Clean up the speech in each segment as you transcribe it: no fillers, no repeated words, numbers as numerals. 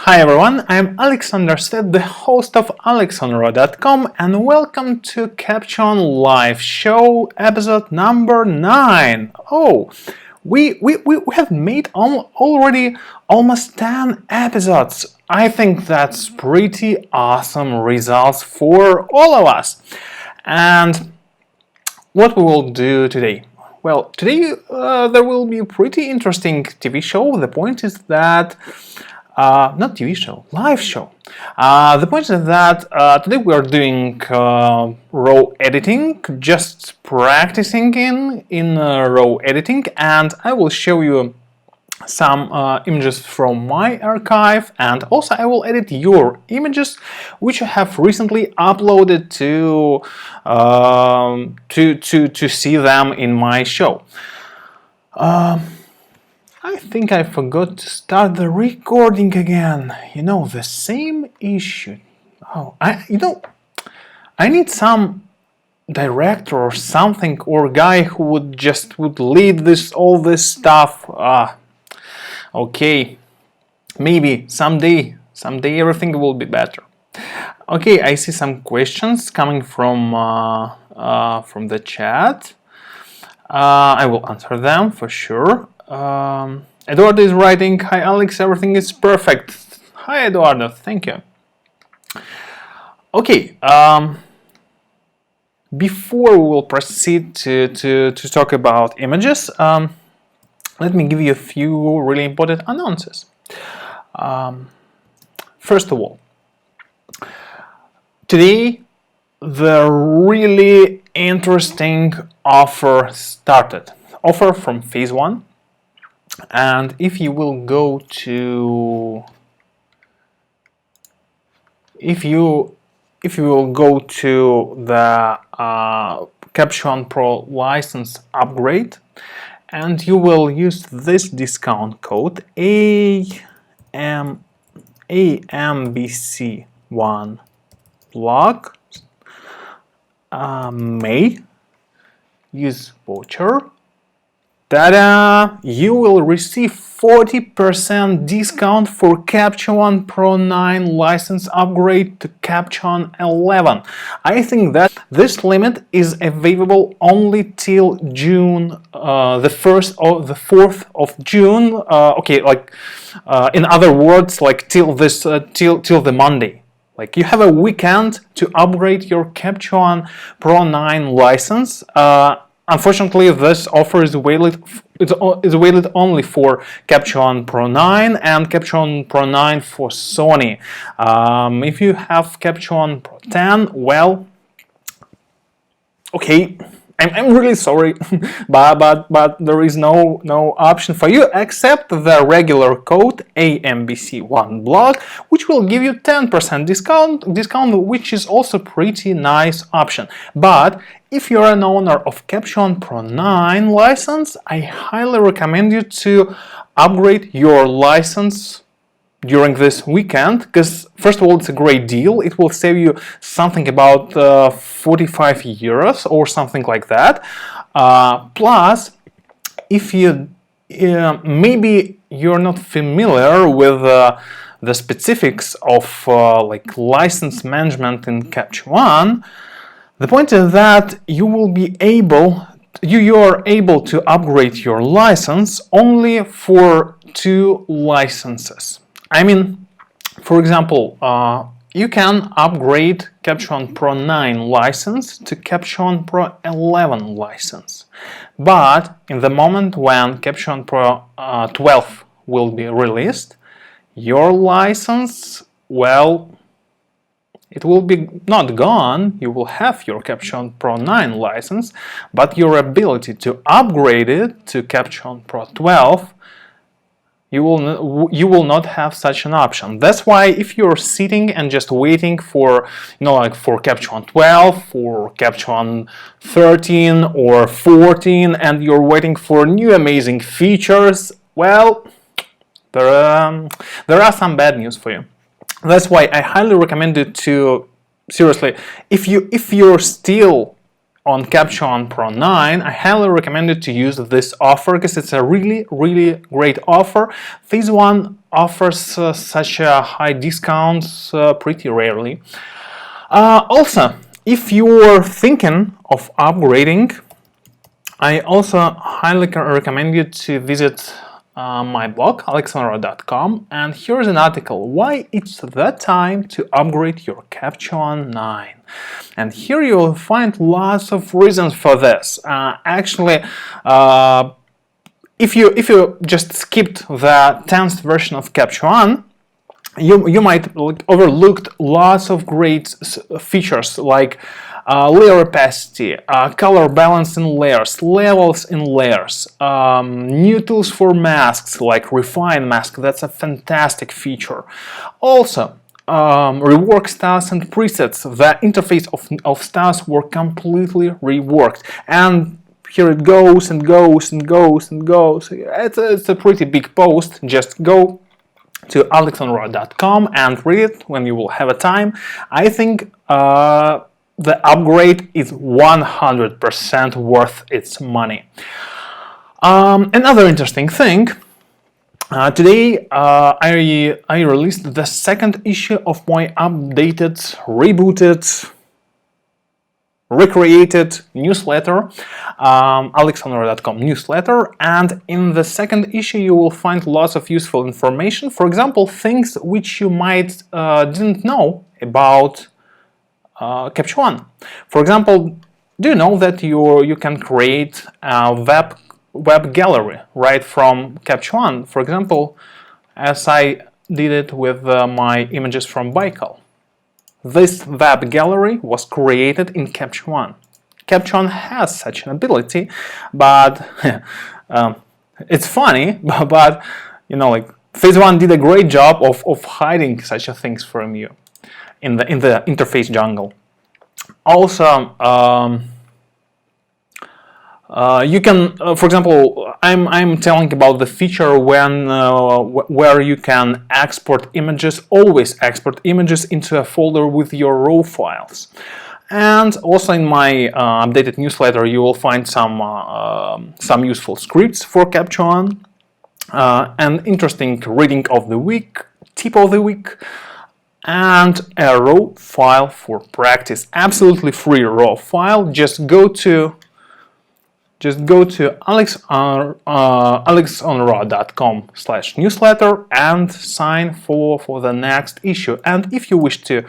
Hi everyone, I'm Alexander Stedt, the host of alexonro.com, and welcome to Caption Live Show episode number 9. Oh, we have made already almost 10 episodes. I think that's pretty awesome results for all of us. And what we will do today? Well, today there will be a pretty interesting TV show. The point is that not TV show, live show. The point is that today we are doing raw editing, just practicing in raw editing, and I will show you some images from my archive, and also I will edit your images which I have recently uploaded to see them in my show. I think I forgot to start the recording again. You know, the same issue. Oh, I need some director or something, or guy who would lead all this stuff. Okay, maybe someday everything will be better. Okay, I see some questions coming from the chat. I will answer them for sure. Eduardo is writing, "Hi Alex, everything is perfect." Hi Eduardo, thank you. Okay, before we will proceed to talk about images, let me give you a few really important announcements. First of all, today the really interesting offer started. Offer from phase 1. And if you will go to the Caption Pro license upgrade, and you will use this discount code AMBC1 blog, May, use voucher. Ta-da! You will receive 40% discount for Caption Pro 9 license upgrade to Caption 11. I think that this limit is available only till June, the 4th of June. Okay, like in other words, like till the Monday. Like you have a weekend to upgrade your Caption Pro 9 license. Unfortunately, this offer is valid only for Caption Pro 9 and Caption Pro 9 for Sony. If you have Caption Pro 10, well, okay, I'm really sorry, but there is no option for you except the regular code AMBC1blog, which will give you 10% discount, which is also pretty nice option. But if you're an owner of Caption Pro 9 license, I highly recommend you to upgrade your license during this weekend, because first of all, it's a great deal. It will save you something about 45 euros or something like that. Plus, if you maybe you're not familiar with the specifics of like license management in Capture One, the point is that you are able to upgrade your license only for 2 licenses. I mean, for example, you can upgrade Caption Pro 9 license to Caption Pro 11 license. But in the moment when Caption Pro 12 will be released, your license, well, it will be not gone. You will have your Caption Pro 9 license, but your ability to upgrade it to Caption Pro 12, you will not have such an option. That's why if you're sitting and just waiting for, like for Caption 12 or Caption 13 or 14, and you're waiting for new amazing features, well, there are some bad news for you. That's why I highly recommend it to, seriously, if you're still on Caption Pro 9, I highly recommend you to use this offer because it's a really great offer. This one offers such a high discounts pretty rarely. Also, if you're thinking of upgrading, I also highly recommend you to visit my blog, alexonro.com, and here's an article, why it's the time to upgrade your Caption 9. And here you will find lots of reasons for this. Actually, if you just skipped the 10th version of Caption, you might overlooked lots of great features like layer opacity, color balance in layers, levels in layers, new tools for masks like refine mask. That's a fantastic feature. Also, rework styles and presets. The interface of styles were completely reworked, and here it goes and goes and goes and goes. It's a pretty big post. Just go to alexonro.com and read it when you will have a time. I think the upgrade is 100% worth its money. Another interesting thing, today I released the second issue of my updated, rebooted, recreated newsletter, alexonro.com newsletter, and in the second issue you will find lots of useful information. For example, things which you might didn't know about Caption. For example, do you know that you can create a web gallery right from Caption? For example, as I did it with my images from Baikal. This web gallery was created in Caption. Caption has such an ability, but it's funny. But you know, like Phase One did a great job of hiding such a things from you in the interface jungle. Also, you can, for example, I'm telling about the feature when where you can export images, always export images into a folder with your raw files. And also in my updated newsletter, you will find some useful scripts for Caption, an interesting reading of the week, tip of the week, and a raw file for practice. Absolutely free raw file. Just go to alexonro.com/newsletter and sign for the next issue. And if you wish to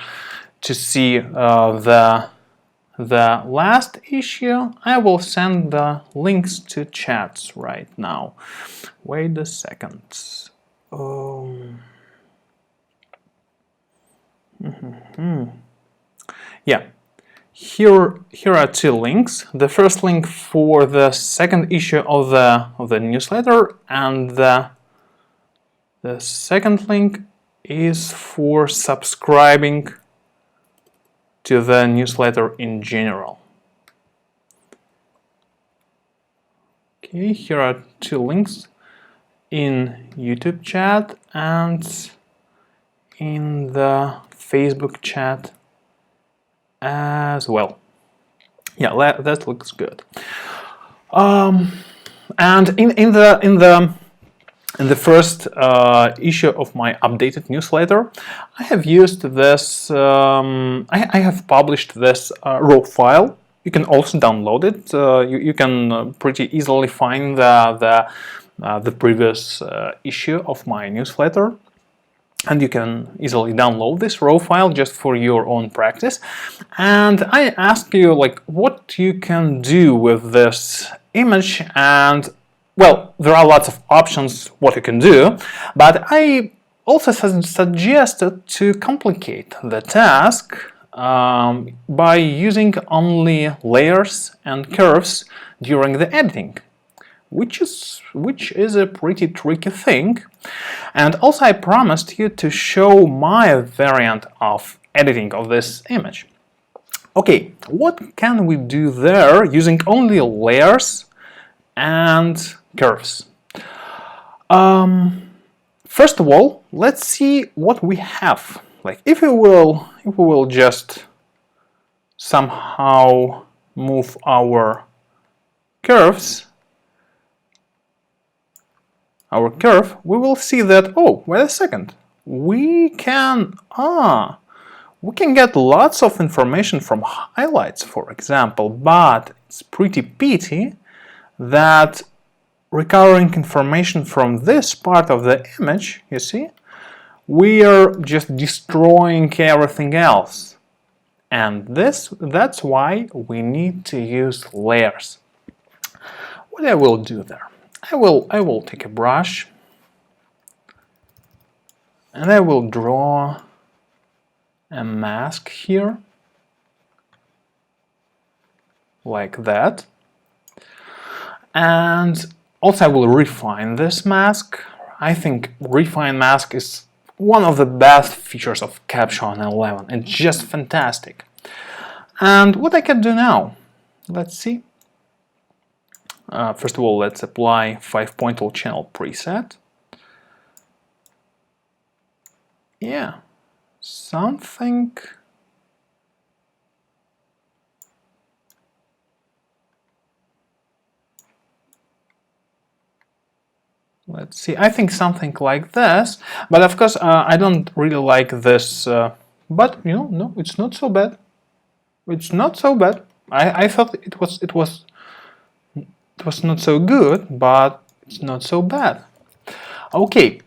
see the last issue, I will send the links to chats right now. Wait a second. Yeah. Here are two links. The first link for the second issue of the newsletter, and the second link is for subscribing to the newsletter in general. Okay, here are two links in YouTube chat and in the Facebook chat as well. Yeah, that looks good. And in the first issue of my updated newsletter, I have used this. I have published this raw file. You can also download it. You can pretty easily find the previous issue of my newsletter. And you can easily download this raw file just for your own practice. And I ask you, like, what you can do with this image. And well, there are lots of options what you can do, but I also suggested to complicate the task by using only layers and curves during the editing, which is a pretty tricky thing. And also I promised you to show my variant of editing of this image. Okay, what can we do there using only layers and curves? First of all, let's see what we have. Like if we will just somehow move our curves, our curve, we will see that, oh, wait a second, we can get lots of information from highlights, for example, but it's pretty pity that recovering information from this part of the image, you see, we are just destroying everything else. And that's why we need to use layers. What I will do there, I will take a brush and I will draw a mask here, like that. And also I will refine this mask. I think refine mask is one of the best features of Caption 11. It's just fantastic. And what I can do now, let's see. First of all, let's apply 5-point channel preset. Yeah, something. Let's see, I think something like this, but of course I don't really like this, but you know, no, it's not so bad. It's not so bad. I thought it was not so good, but it's not so bad. Okay,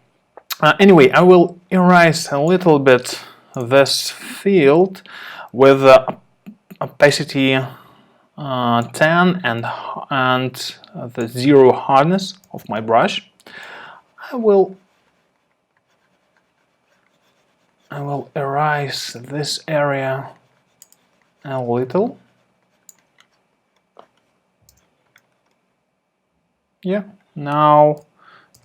anyway, I will erase a little bit this field with opacity 10 and the 0 hardness of my brush. I will erase this area a little. Yeah, now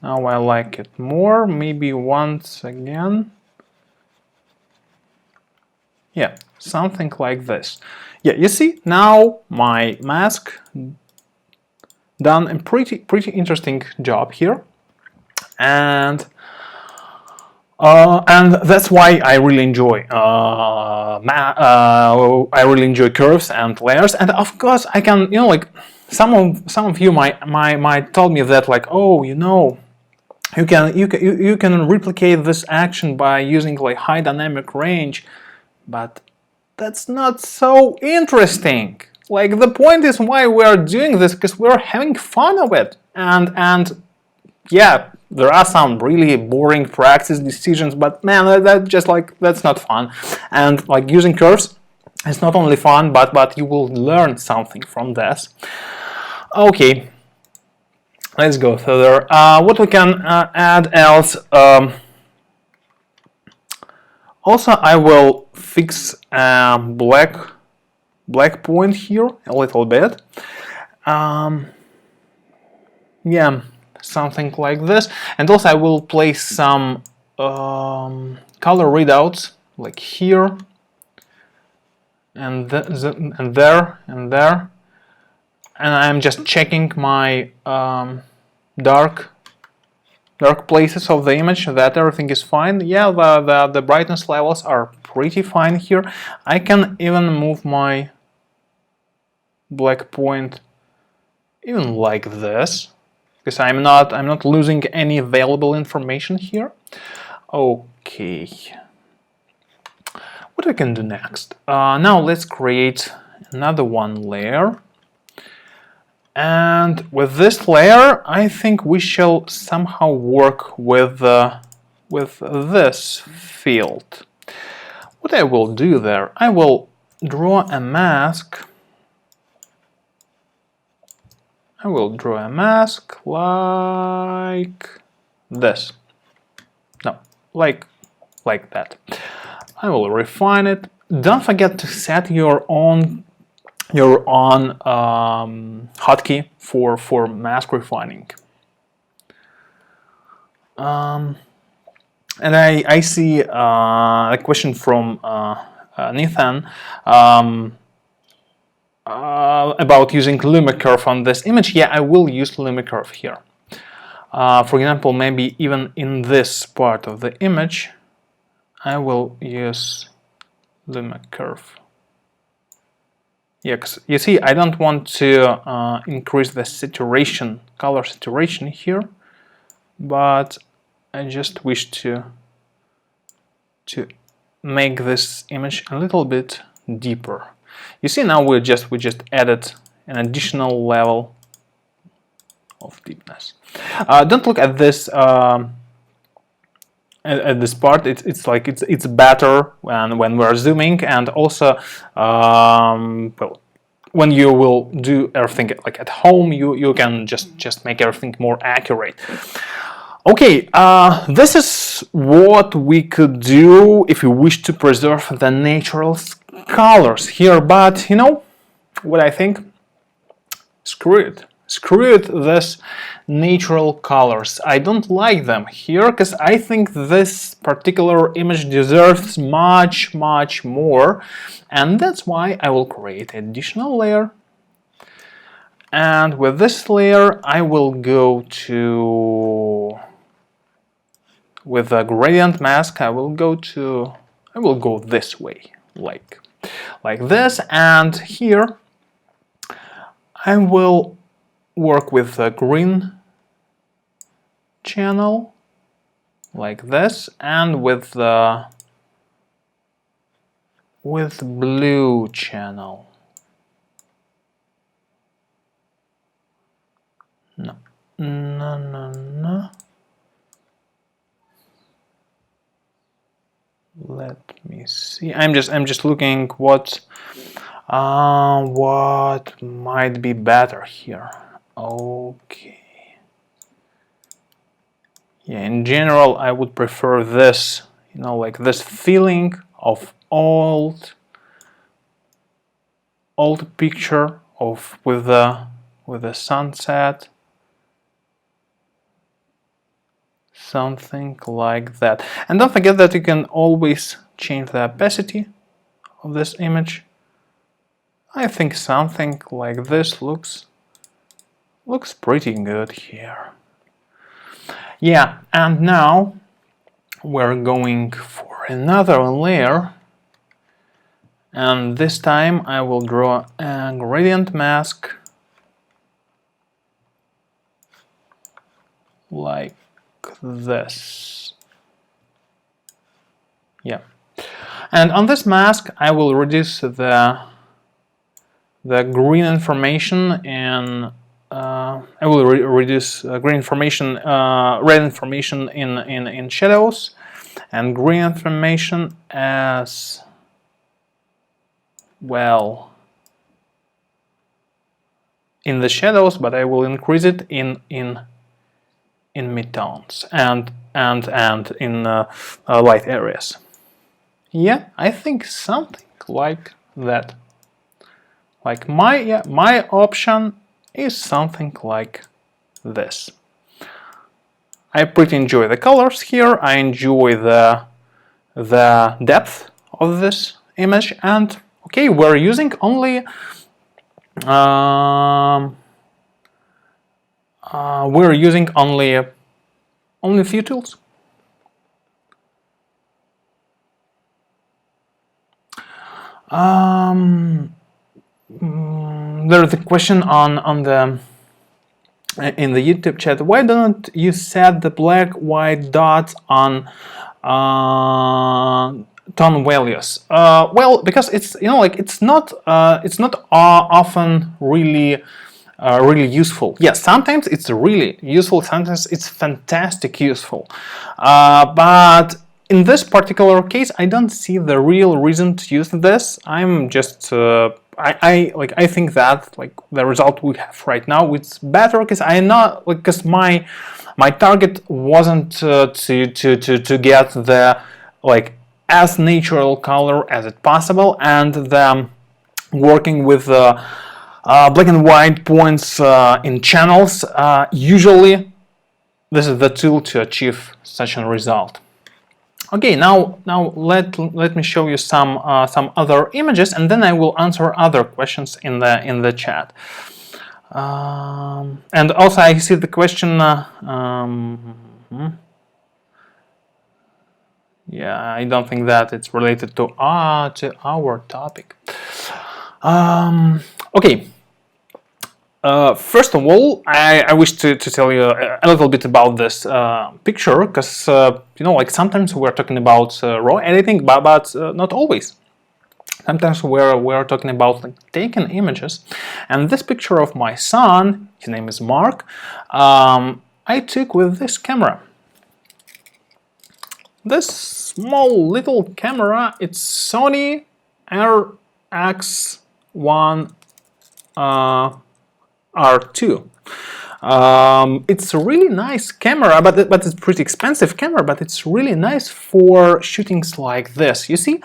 I like it more. Maybe once again. Yeah, something like this. Yeah, you see, now my mask done a pretty interesting job here. And that's why I really enjoy curves and layers. And of course, I can, you know, like some of you might tell me that, like, oh, you know, you can replicate this action by using like high dynamic range, but that's not so interesting. Like, the point is why we are doing this, because we're having fun of it. And yeah, there are some really boring practice decisions, but man, that's not fun. And like using curves, it's not only fun, but you will learn something from this. Okay, let's go further. What we can add else? Also, I will fix black point here a little bit. Yeah, something like this. And also I will place some color readouts, like here and there and there. And I'm just checking my dark places of the image, that everything is fine. Yeah, the brightness levels are pretty fine here. I can even move my black point even like this, because I'm not losing any valuable information here. Okay, what I can do next? Now let's create another one layer. And with this layer, I think we shall somehow work with this field. What I will do there, I will draw a mask. I will draw a mask like this. No, like that. I will refine it. Don't forget to set your own hotkey for mask refining. And I see a question from Nathan about using LumiCurve on this image. Yeah, I will use LumiCurve here. For example, maybe even in this part of the image, I will use LumiCurve. Yeah, 'cause you see, I don't want to increase the saturation, color saturation here, but I just wish to make this image a little bit deeper. You see, now we just added an additional level of deepness. Don't look at this at this part. It's like it's better when we're zooming, and also well, when you will do everything like at home, you can just make everything more accurate. Okay, this is what we could do if we wish to preserve the natural colors here, but you know what I think? Screw it. Screw it, this natural colors. I don't like them here because I think this particular image deserves much more, and that's why I will create an additional layer. And with this layer I will go to, with the gradient mask, I will go this way, like this, and here I will work with the green channel like this, and with the blue channel. No. Let me see. I'm just looking what might be better here. Okay. Yeah, in general, I would prefer this, you know, like this feeling of old picture of with the sunset. Something like that. And don't forget that you can always change the opacity of this image. I think something like this looks pretty good here. Yeah, and now we're going for another layer, and this time I will draw a gradient mask like this. Yeah, and on this mask I will reduce the green information in I will reduce green information, red information in shadows, and green information as well in the shadows, but I will increase it in midtones and in light areas. Yeah, I think something like that. Like my option is something like this. I pretty enjoy the colors here. I enjoy the depth of this image, and okay, we're using only only a few tools. There's a question on the in the YouTube chat. Why don't you set the black white dots on tone values? Well, because it's, you know, like it's not often really useful. Yes, sometimes it's really useful, sometimes it's fantastic useful, but in this particular case I don't see the real reason to use this. I'm just I think that like the result we have right now, it's better because because my target wasn't to get the like as natural color as it possible, and the working with black and white points in channels. Usually this is the tool to achieve such a result. Okay, now let me show you some other images, and then I will answer other questions in the chat. And also I see the question. Yeah, I don't think that it's related to our topic. Okay. First of all, I wish to tell you a little bit about this picture, because you know, like sometimes we're talking about raw editing, but not always. Sometimes we're talking about like taking images, and this picture of my son, his name is Mark, I took with this camera. This small little camera, it's Sony RX1 R2. It's a really nice camera, but it's pretty expensive camera, but it's really nice for shootings like this. You see,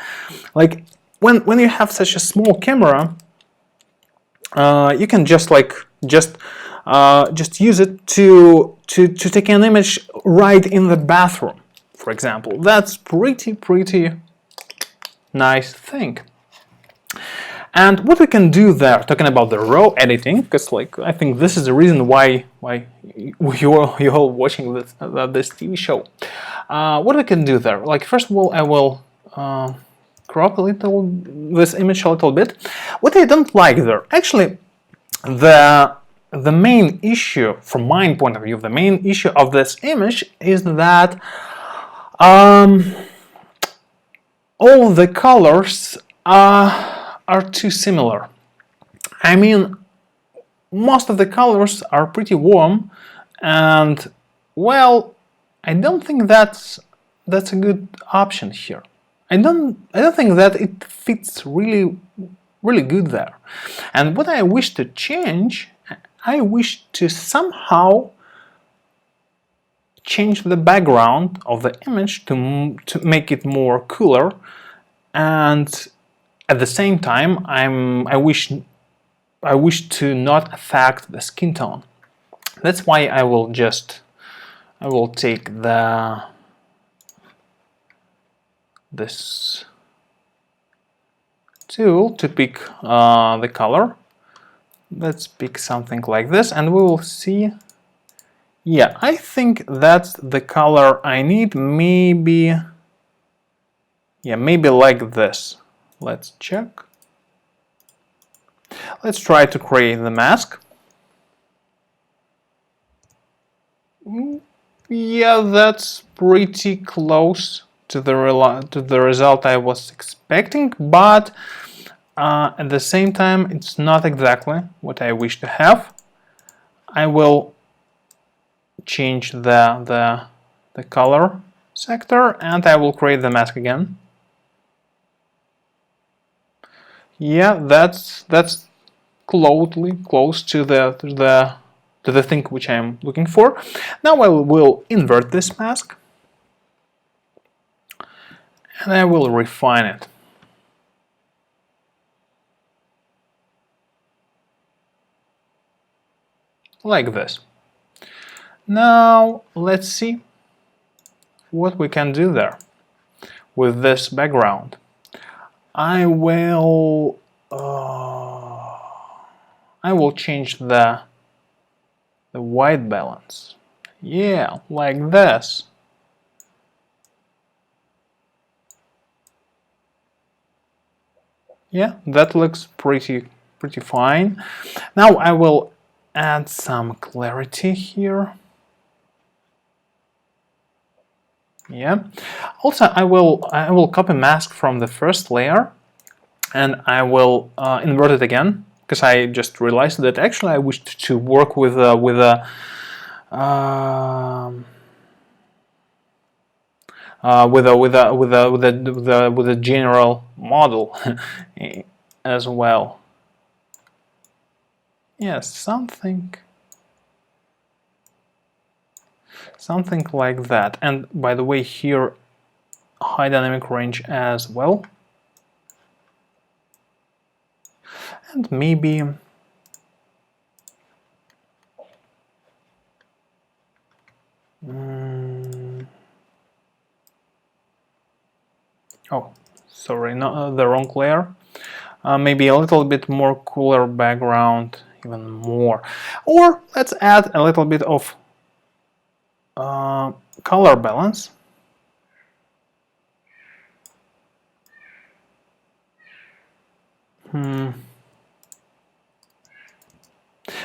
like when you have such a small camera, you can just use it to take an image right in the bathroom, for example. That's pretty nice thing. And what we can do there, talking about the raw editing, because like I think this is the reason why you're all watching this TV show. What we can do there, like first of all, I will crop this image a little bit. What I don't like there, actually, the main issue, from my point of view, the main issue of this image is that all the colors are too similar. I mean, most of the colors are pretty warm, and well, I don't think that's a good option here. I don't think that it fits really good there. And what I wish to change, I wish to somehow change the background of the image to make it more cooler, and at the same time, I wish to not affect the skin tone. That's why I will take this tool to pick the color. Let's pick something like this, and we will see. Yeah, I think that's the color I need. Maybe, yeah, maybe like this. Let's check. Let's try to create the mask. Yeah, that's pretty close to the result I was expecting, but at the same time, it's not exactly what I wish to have. I will change the color sector, and I will create the mask again. Yeah, that's close to the thing which I'm looking for. Now I will invert this mask, and I will refine it. Like this. Now let's see what we can do there with this background. I will change the white balance. Yeah, like this. Yeah, that looks pretty fine. Now I will add some clarity here. Yeah. Also, I will copy mask from the first layer, and I will invert it again, because I just realized that actually I wished to work with a general model as well. Yes, something like that. And by the way, here high dynamic range as well. And maybe oh, sorry, no, the wrong layer. Maybe a little bit more cooler background, even more. Or let's add a little bit of color balance.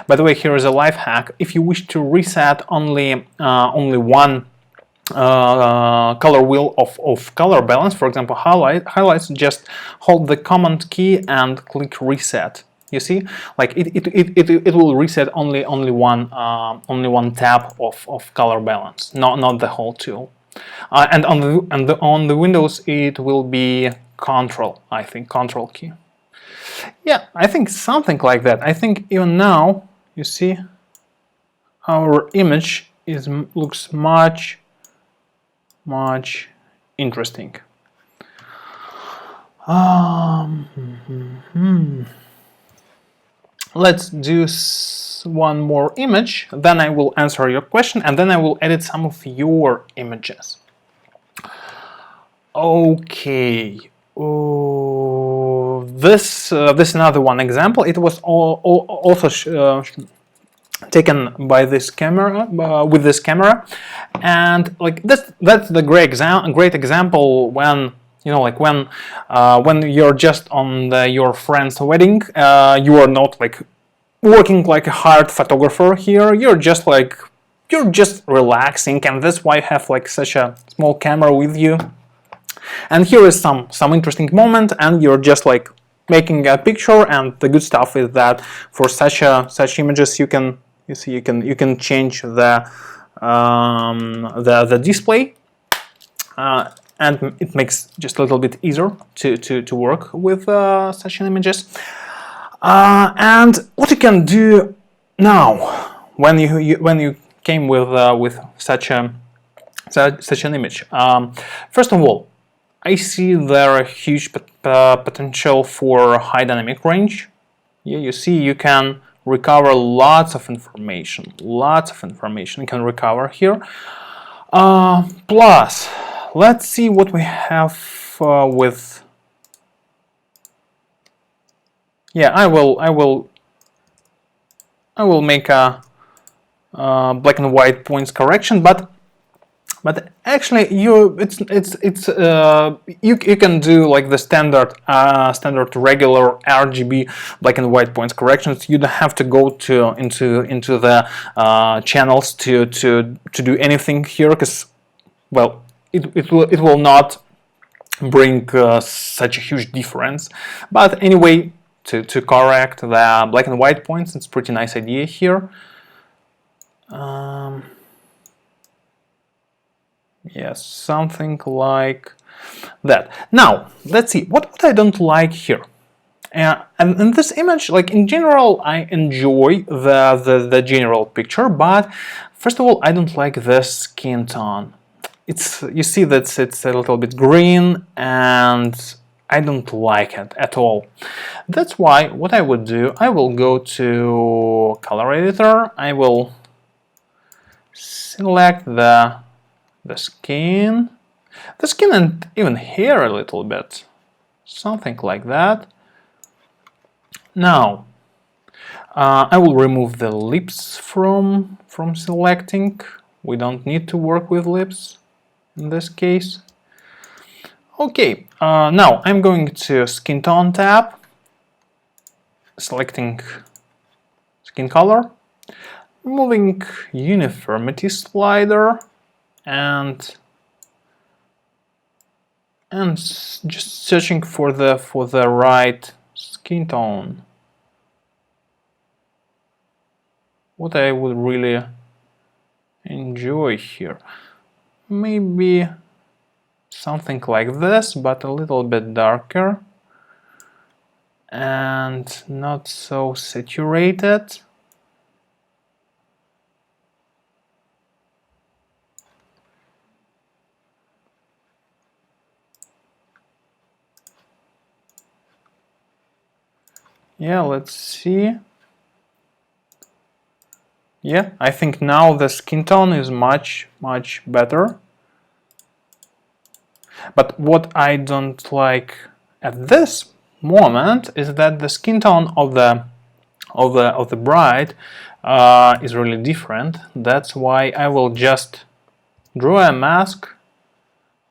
By the way, here is a life hack. If you wish to reset only one color wheel of color balance, for example highlights, just hold the command key and click reset. You see, like it will reset only one tab of color balance, not the whole tool. And on the Windows it will be Control, I think, Control key. Yeah, I think something like that. I think even now you see our image looks much interesting. Let's do one more image, then I will answer your question, and then I will edit some of your images. Okay. This another one example. It was also taken by this camera, with this camera, and like that's the great example when, you know, like when you're just on your friend's wedding, you are not like working like a hard photographer here. You're just relaxing, and that's why you have like such a small camera with you. And here is some interesting moment, and you're just like making a picture. And the good stuff is that for such images you can change the display, and it makes just a little bit easier to work with such images. And what you can do now when you came with such an image. First of all, I see there a huge potential for high dynamic range. Yeah, you see, you can recover lots of information. You can recover here. Plus, let's see what we have with. Yeah, I will make a black and white points correction, but actually you can do like the standard regular RGB black and white points corrections. You don't have to go into the channels to do anything here, because, well, it will not bring such a huge difference. But anyway, to correct the black and white points, it's a pretty nice idea here. Yes, something like that. Now, let's see what I don't like here. And in this image, like in general, I enjoy the general picture, but first of all, I don't like the skin tone. You see that it's a little bit green, and I don't like it at all. That's why what I would do, I will go to color editor. I will select the skin, and even hair a little bit, something like that. Now, I will remove the lips from selecting. We don't need to work with lips in this case. Okay, now I'm going to skin tone tab, selecting skin color, moving uniformity slider, and just searching for the right skin tone. What I would really enjoy here, maybe something like this, but a little bit darker and not so saturated. Yeah, let's see. Yeah, I think now the skin tone is much better. But what I don't like at this moment is that the skin tone of the bride is really different. That's why I will just draw a mask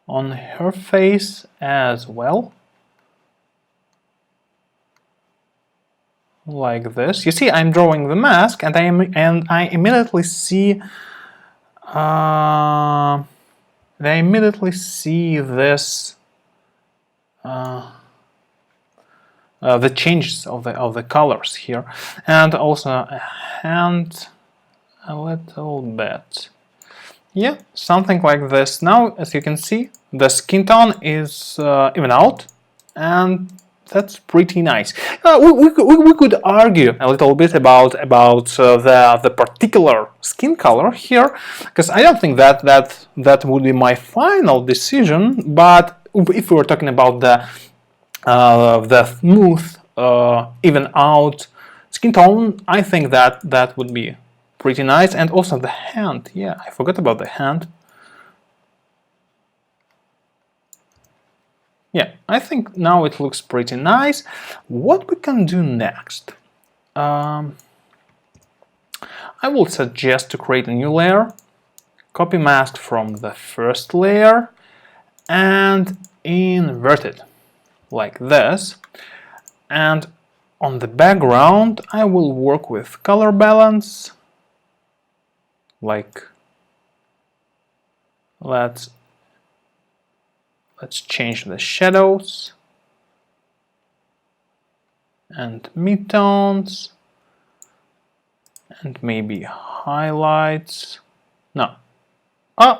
on her face as well. like this. You see, I'm drawing the mask, and I immediately see this the changes of the colors here, and also a hand a little bit. Yeah, something like this. Now, as you can see, the skin tone is even out, and that's pretty nice. We could argue a little bit about the particular skin color here, because I don't think that would be my final decision. But if we were talking about the smooth, even out skin tone, I think that would be pretty nice. And also the hand, yeah, I forgot about the hand. Yeah, I think now it looks pretty nice. What we can do next? I will suggest to create a new layer, copy mask from the first layer, and invert it like this. And on the background, I will work with color balance. Like, let's change the shadows and midtones and maybe highlights. No.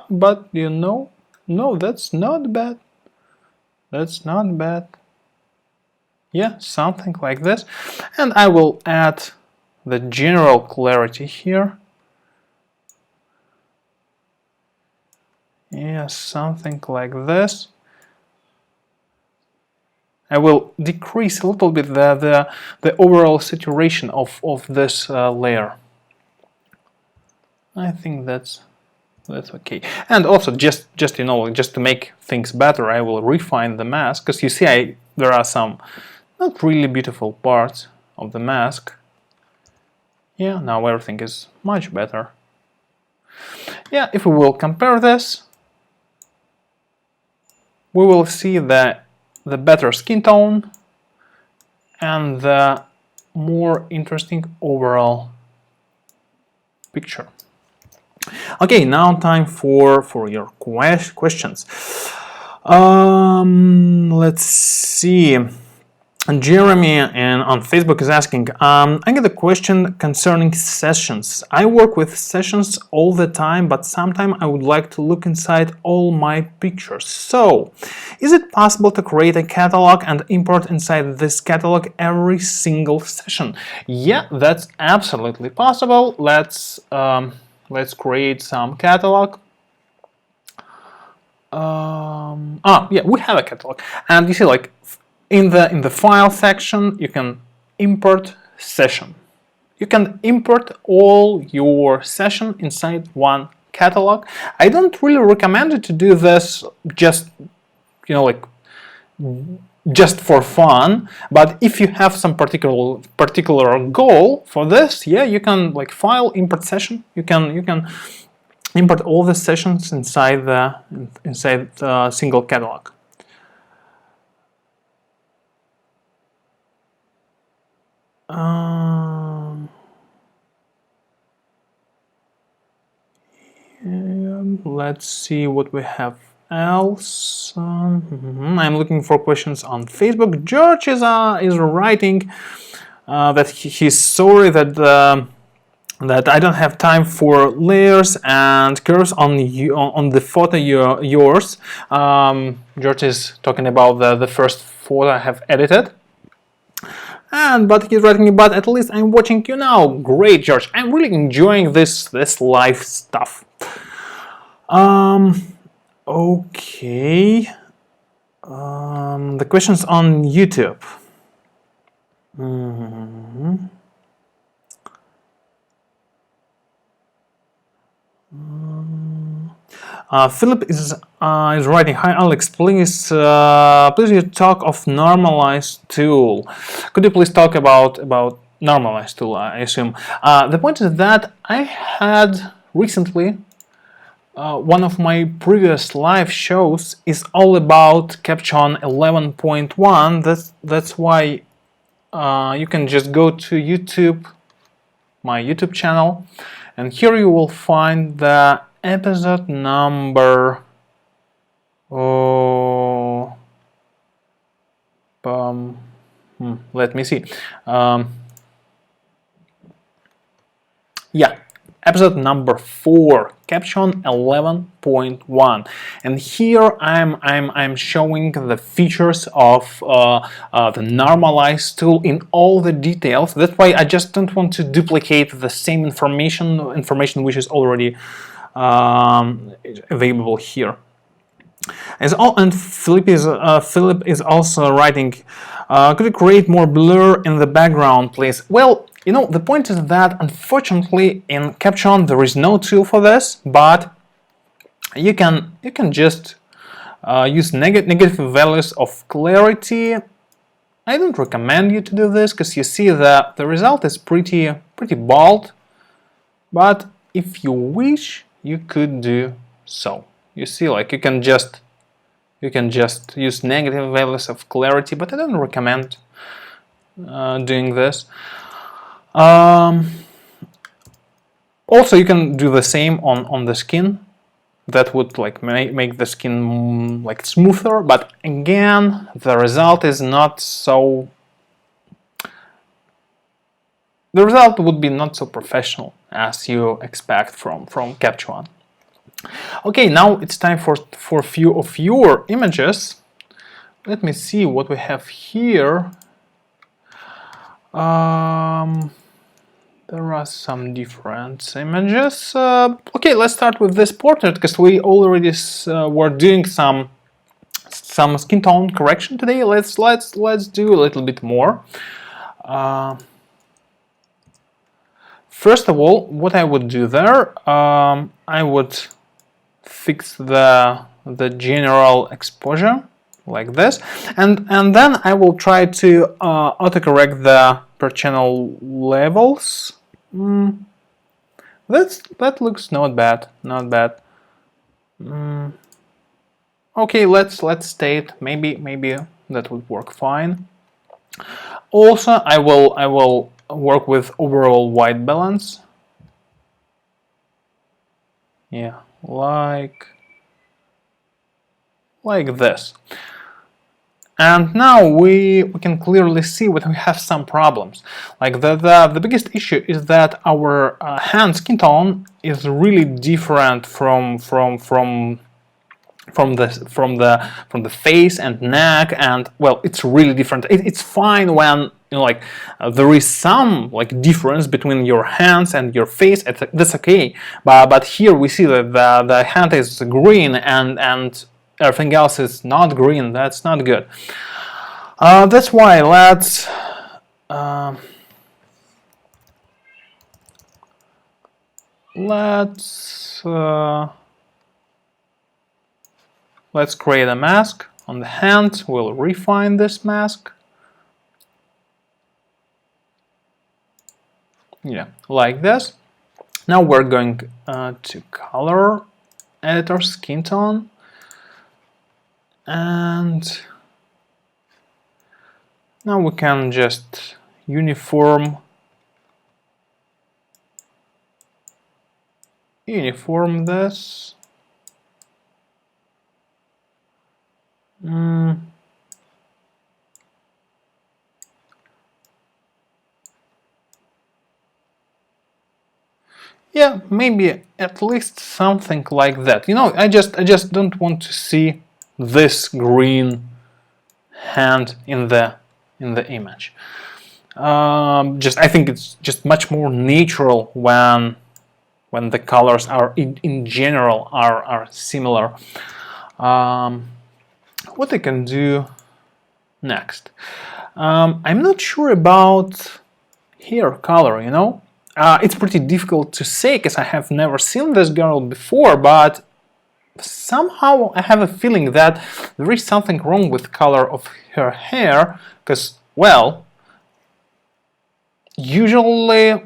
But you know, no, that's not bad. That's not bad. Yeah, something like this. And I will add the general clarity here. Yeah, something like this. I will decrease a little bit the overall saturation of this layer. I think that's okay. And also, just you know, just to make things better, I will refine the mask, because you see, there are some not really beautiful parts of the mask. Yeah, now everything is much better. Yeah, if we will compare this, we will see the better skin tone and the more interesting overall picture. Okay, now time for your questions. Let's see. Jeremy on Facebook is asking, I get a question concerning sessions. I work with sessions all the time, but sometimes I would like to look inside all my pictures. So, is it possible to create a catalog and import inside this catalog every single session? Yeah, that's absolutely possible. Let's create some catalog. Yeah, we have a catalog, and you see, like, in the file section, you can import session. You can import all your session inside one catalog. I don't really recommend you to do this just, you know, like, just for fun. But if you have some particular goal for this, yeah, you can, like, file import session. You can import all the sessions inside the single catalog. Let's see what we have else. I'm looking for questions on Facebook. George is writing that he's sorry that I don't have time for layers and curves on the photo yours. George is talking about the first photo I have edited. But he's writing, but at least I'm watching you now. Great, George. I'm really enjoying this live stuff. Okay. The questions on YouTube. Philip is writing, hi Alex, please you talk of normalized tool. Could you please talk about normalized tool, I assume. The point is that I had recently one of my previous live shows is all about Caption 11.1. That's why you can just go to YouTube, my YouTube channel, and here you will find the episode number. Oh, let me see. Yeah, episode number 4, caption 11.1, and here I'm showing the features of the normalize tool in all the details. That's why I just don't want to duplicate the same information which is already available here. And Philip is also writing, could you create more blur in the background, please? Well, you know, the point is that unfortunately in Caption there is no tool for this, but you can just use negative values of clarity. I don't recommend you to do this because you see that the result is pretty bold, but if you wish, you could do so. You see, like you can just use negative values of clarity, but I don't recommend doing this. Also, you can do the same on the skin. That would like make the skin like smoother, but again, the result is not so. The result would be not so professional as you expect from Capture. Okay, now it's time for a few of your images. Let me see what we have here. There are some different images. Okay, let's start with this portrait because we already were doing some skin tone correction today. Let's do a little bit more. First of all, what I would do there, I would fix the general exposure like this, and then I will try to autocorrect the per channel levels. That looks not bad. Okay, let's state maybe that would work fine. Also, I will work with overall white balance. Yeah, like this. And now we can clearly see that we have some problems. Like the biggest issue is that our hand skin tone is really different from the face and neck, and well, it's really different. It's fine when you know, like there is some like difference between your hands and your face. That's okay. But here we see that the hand is green and everything else is not green. That's not good. That's why let's create a mask on the hand. We'll refine this mask. Yeah, like this. Now we're going to color editor skin tone, and now we can just uniform this. Yeah, maybe at least something like that. You know, I just don't want to see this green hand in the image. I think it's just much more natural when the colors are in general are similar. What I can do next? I'm not sure about hair color, you know. It's pretty difficult to say because I have never seen this girl before, but somehow I have a feeling that there is something wrong with the color of her hair, because, well, usually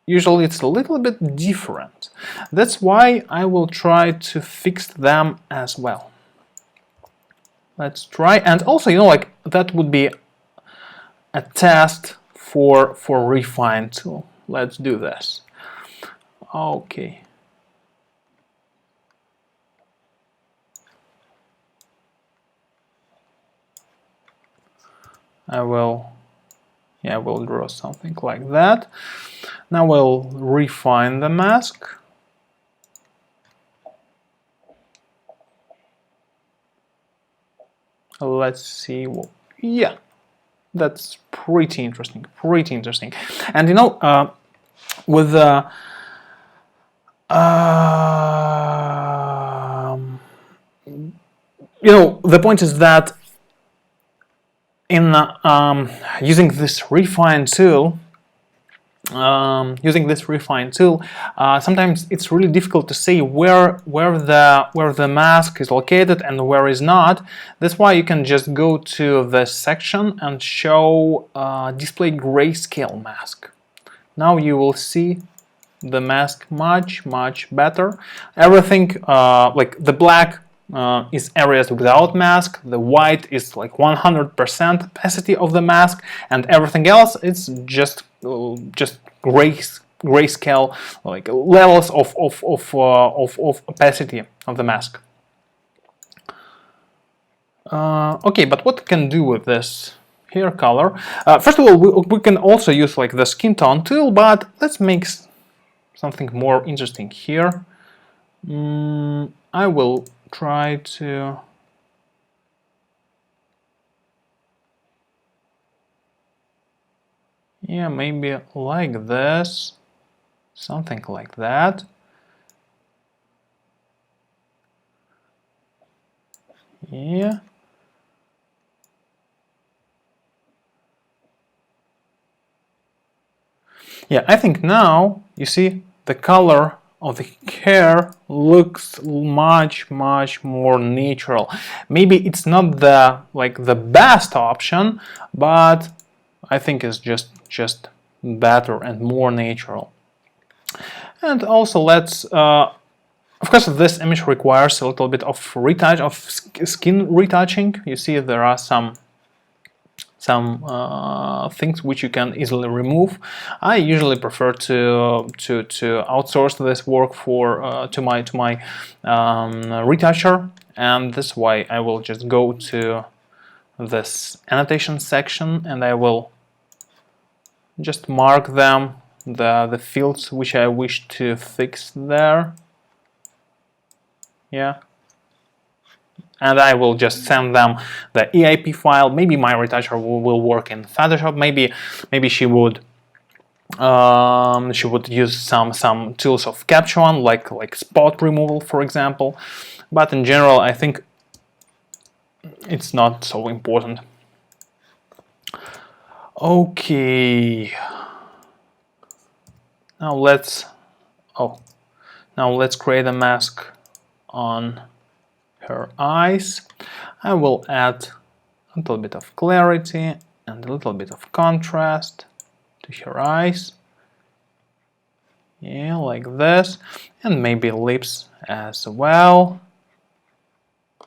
it's a little bit different. That's why I will try to fix them as well. Let's try, and also, you know, like that would be a test for refine tool. Let's do this. Okay. I will draw something like that. Now we'll refine the mask. Let's see. Yeah, that's pretty interesting. Pretty interesting. And you know, with the you know, the point is that in using this refine tool, sometimes it's really difficult to say where the mask is located and where is not. That's why you can just go to this section and show display grayscale mask. Now you will see the mask much better. Everything like the black is areas without mask, the white is like 100% opacity of the mask, and everything else it's just grayscale, like levels of opacity of the mask. Okay, but what can we do with this hair color? First of all, we can also use like the skin tone tool, but let's make something more interesting here. I will try to maybe like this, something like that. Yeah. Yeah, I think now you see the color of the hair looks much more natural. Maybe it's not the best option, but I think it's just better and more natural. And also let's of course this image requires a little bit of retouch, of skin retouching. You see there are some things which you can easily remove. I usually prefer to outsource this work to my retoucher, and this way I will just go to this annotation section and I will just mark them, the fields which I wish to fix there. Yeah. And I will just send them the EIP file. Maybe my retoucher will work in Photoshop. Maybe she would use some tools of Capture One, like spot removal, for example. But in general, I think it's not so important. Okay. Now let's create a mask on her eyes. I will add a little bit of clarity and a little bit of contrast to her eyes. Yeah, like this, and maybe lips as well.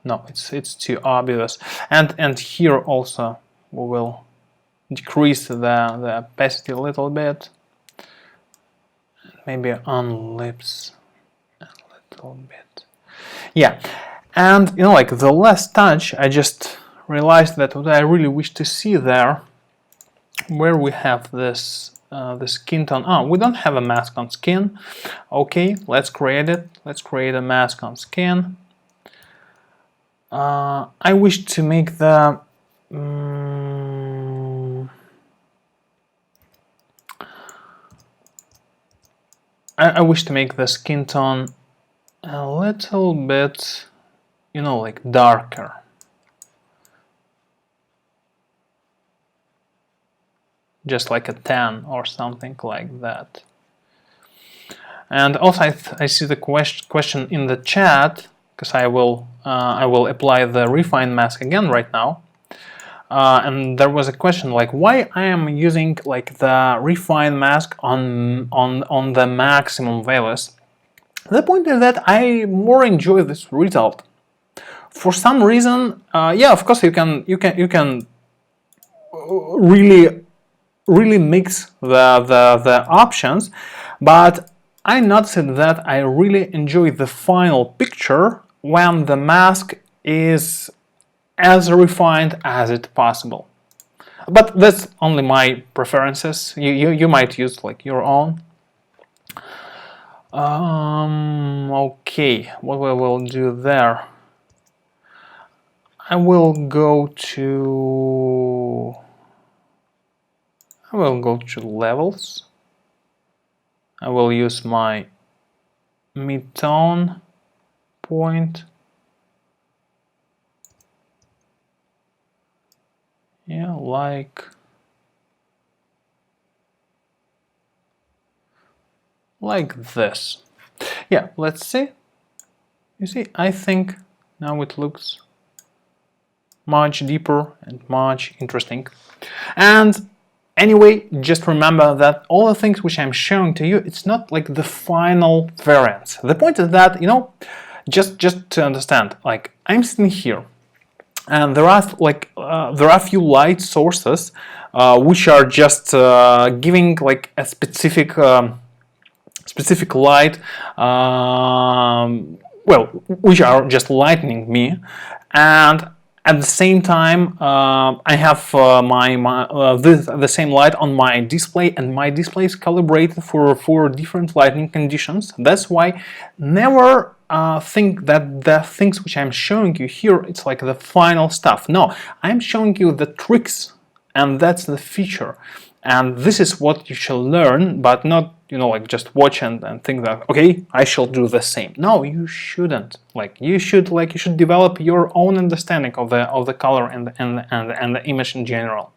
No, it's too obvious. And here also we will decrease the opacity a little bit. Maybe on lips a little bit. Yeah. And you know, like the last touch, I just realized that what I really wish to see there, where we have this the skin tone. Oh, we don't have a mask on skin. Okay, let's create it. Let's create a mask on skin. I wish to make the I wish to make the skin tone a little bit, you know, like darker. Just like a tan or something like that. And also I see the question in the chat, because I will apply the refine mask again right now. And there was a question like why I am using like the refine mask on the maximum values. The point is that I more enjoy this result. For some reason, yeah, of course you can really mix the options, but I noticed that I really enjoy the final picture when the mask is as refined as it possible. But that's only my preferences. You might use like your own. Okay, what we will do there? I will go to levels. I will use my mid-tone point. Yeah, like this. Yeah, let's see. You see, I think now it looks much deeper and much interesting. And anyway, just remember that all the things which I'm showing to you, it's not like the final variant. The point is that, you know, just to understand, like I'm sitting here, and there are a few light sources which are just giving like a specific light, well, which are just lightening me, and at the same time I have the same light on my display, and my display is calibrated for different lighting conditions. That's why never think that the things which I'm showing you here, it's like the final stuff. No, I'm showing you the tricks, and that's the feature. And this is what you shall learn, but not, you know, like just watch and think that, okay, I shall do the same. No, you shouldn't. You should develop your own understanding of the color and the image in general.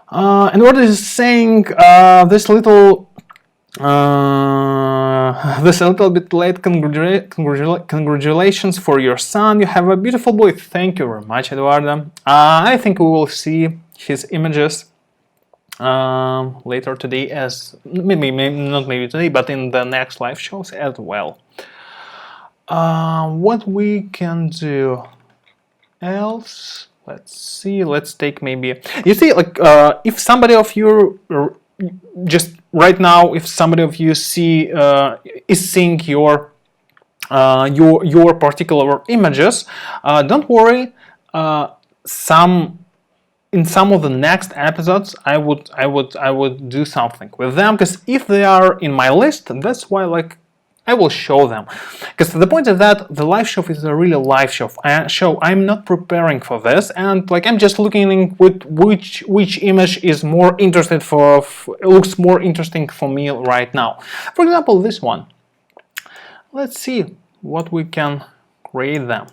And what is saying this little bit late, congratulations for your son. You have a beautiful boy. Thank you very much, Eduardo. I think we will see his images later today, as maybe not today, but in the next live shows as well. What we can do else? Let's see. Let's take maybe. You see, like if somebody of you just right now, if somebody of you is seeing your particular images, don't worry. In some of the next episodes, I would do something with them, because if they are in my list, that's why like I will show them. Because the point is that the live show is a really live show. I'm not preparing for this, and like I'm just looking with which image is more interested looks more interesting for me right now. For example, this one. Let's see what we can create them.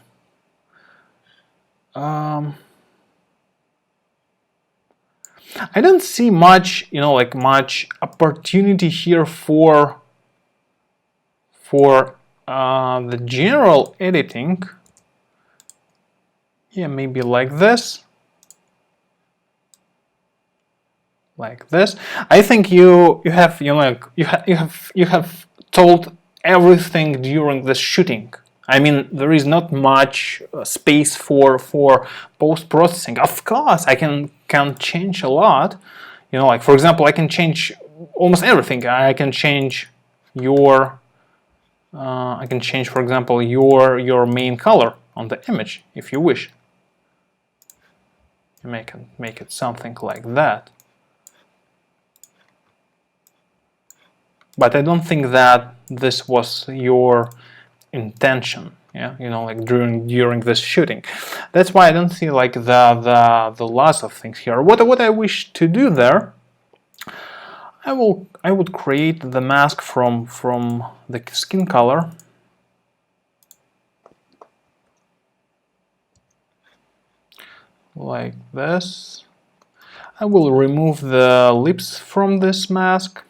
I don't see much, you know, like much opportunity here for the general editing. Yeah, maybe like this. Like this. I think you have, you know, like you have told everything during the shooting. I mean, there is not much space for post-processing. Of course, I can change a lot. You know, like for example, I can change almost everything. I can change your, for example, your main color on the image if you wish. You make it something like that. But I don't think that this was your intention, yeah, you know, like during this shooting. That's why I don't see like the lots of things here. What I wish to do there, I would create the mask from the skin color. Like this. I will remove the lips from this mask.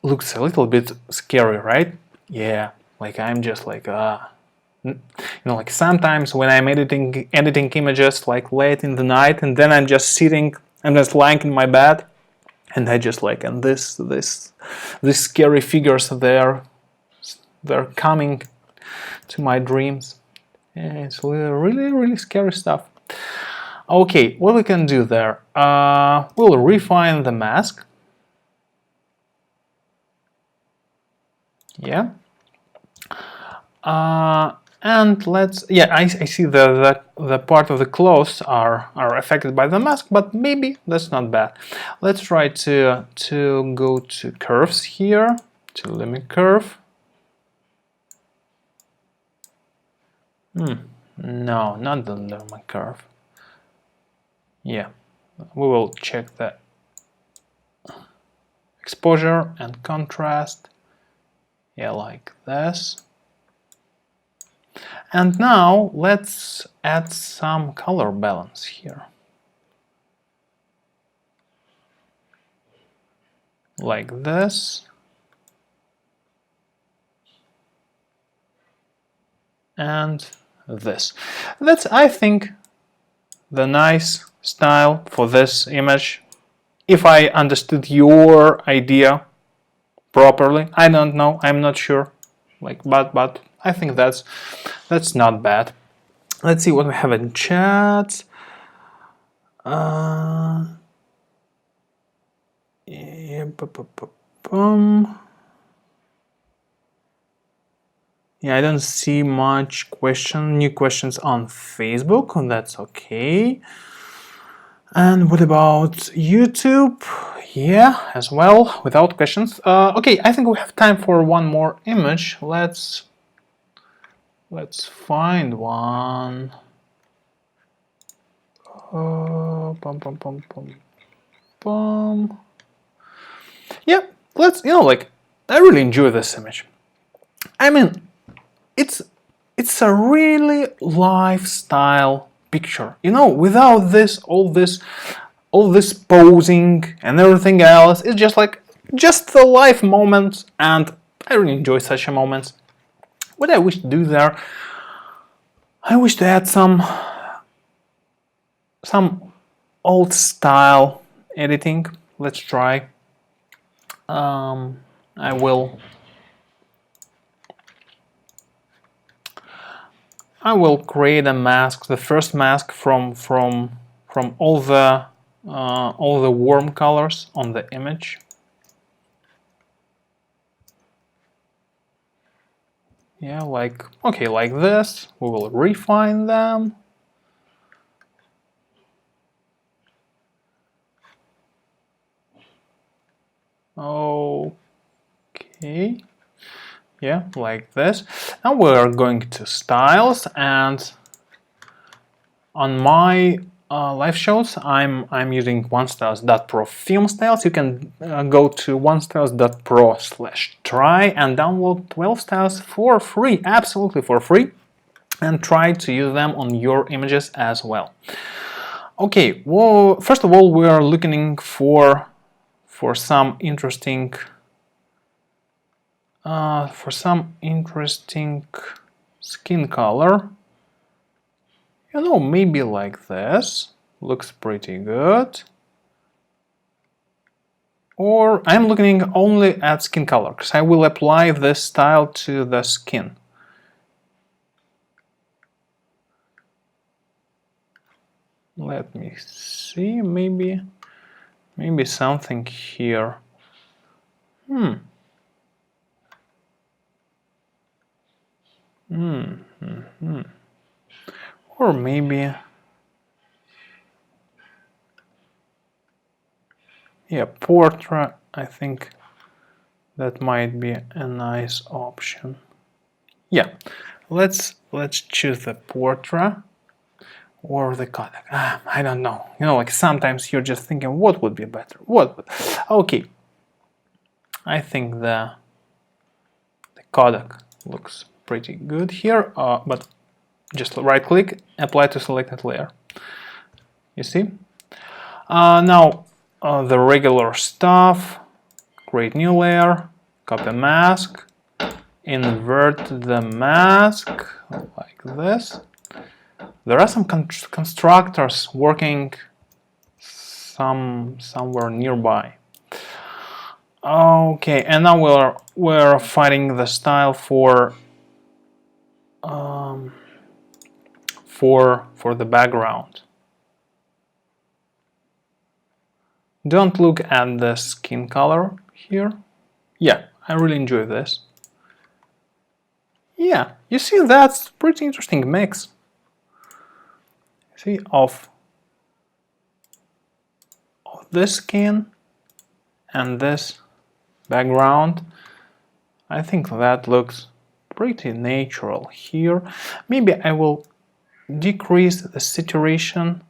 Looks a little bit scary, right? Yeah, like I'm just like you know, like sometimes when I'm editing images like late in the night, and then I'm just lying in my bed, and I just like, and these scary figures, they're coming to my dreams. Yeah, it's really scary stuff. Okay, what we can do there? We'll refine the mask. Yeah. And let's, yeah, I see the part of the clothes are affected by the mask, but maybe that's not bad. Let's try to go to curves here, to limit curve. No, not the limit curve. Yeah, we will check the exposure and contrast. Yeah, like this. And now let's add some color balance here. Like this. And this. That's, I think, the nice style for this image. If I understood your idea properly, I don't know, I'm not sure. Like, but I think that's not bad. Let's see what we have in chat. Yeah, yeah, I don't see much new questions on Facebook, and that's okay. And what about YouTube? Yeah, as well, without questions. Okay, I think we have time for one more image. Let's find one. Yeah, let's, like, I really enjoy this image. I mean, it's a really lifestyle picture, without all this posing and everything else. It's just like the life moments, and I really enjoy such a moments. What I wish to do there, I wish to add some old style editing. Let's try. I will create a mask, the first mask from all the warm colors on the image. Yeah, like, okay, like this. We will refine them. Okay. Yeah, like this. Now we're going to styles, and on my live shows, I'm using onestyles.pro film styles. You can go to onestyles.pro/try and download 12 styles for free, absolutely for free, and try to use them on your images as well. Okay, well, first of all, we are looking for some interesting skin color. Maybe like this. Looks pretty good. Or I'm looking only at skin color, because I will apply this style to the skin. Let me see, maybe something here. Or maybe, yeah, portrait. I think that might be a nice option. Yeah, let's choose the portrait or the catalogue. I don't know. Like sometimes you're just thinking, what would be better? Okay. I think the catalogue looks pretty good here, but just right-click, apply to selected layer. You see? Now the regular stuff. Create new layer, copy mask, invert the mask like this. There are some constructors working somewhere nearby. Okay, and now we're finding the style for the background. Don't look at the skin color here. Yeah, I really enjoy this. Yeah, you see, that's pretty interesting mix. See, of this skin and this background. I think that looks pretty natural here. Maybe I will decrease the saturation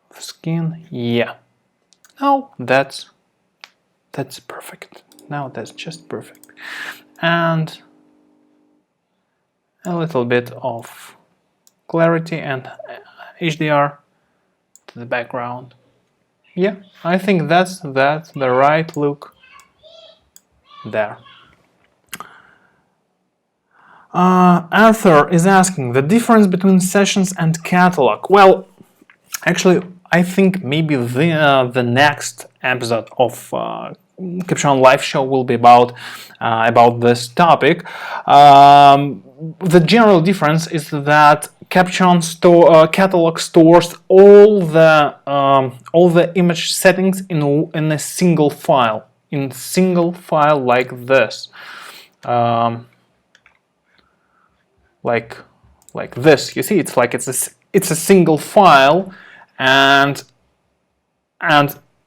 of skin. Yeah. Now that's perfect. Now that's just perfect. And a little bit of clarity and HDR to the background. Yeah, I think that's the right look there. Arthur is asking the difference between sessions and catalog. Well, actually, I think maybe the next episode of Caption Live Show will be about this topic. The general difference is that Caption catalog stores all the image settings in a single file, like this. Like this, you see, it's like it's a single file, and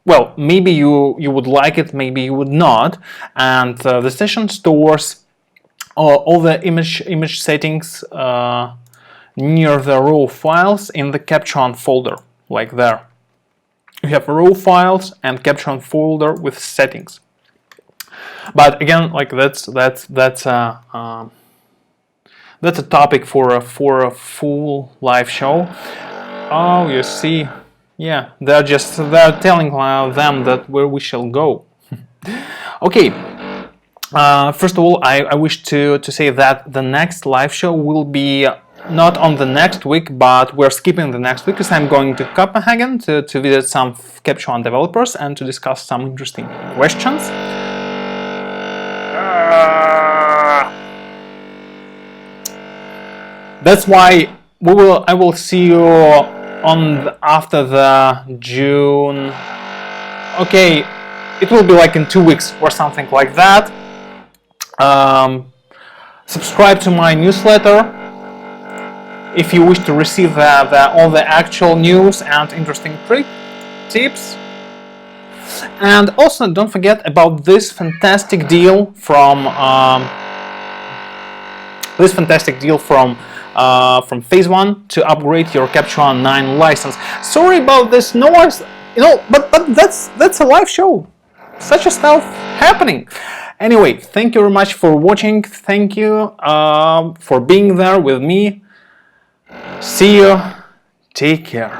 well, maybe you would like it, maybe you would not, and the session stores all the image settings near the raw files in the Caption folder, like there. You have raw files and Caption folder with settings. But again, like that's a topic for a full live show. Oh, you see, yeah, they're telling them that where we shall go. Okay, first of all, I wish to say that the next live show will be not on the next week, but we're skipping the next week because I'm going to Copenhagen to visit some Caption developers and to discuss some interesting questions. That's why I will see you after the June. Okay, it will be like in 2 weeks or something like that. Subscribe to my newsletter if you wish to receive all the actual news and interesting tips. And also don't forget about this fantastic deal from Phase 1 to upgrade your Caption 9 license. Sorry about this noise, but that's a live show. Such a stuff happening. Anyway, thank you very much for watching. Thank you for being there with me. See you. Take care.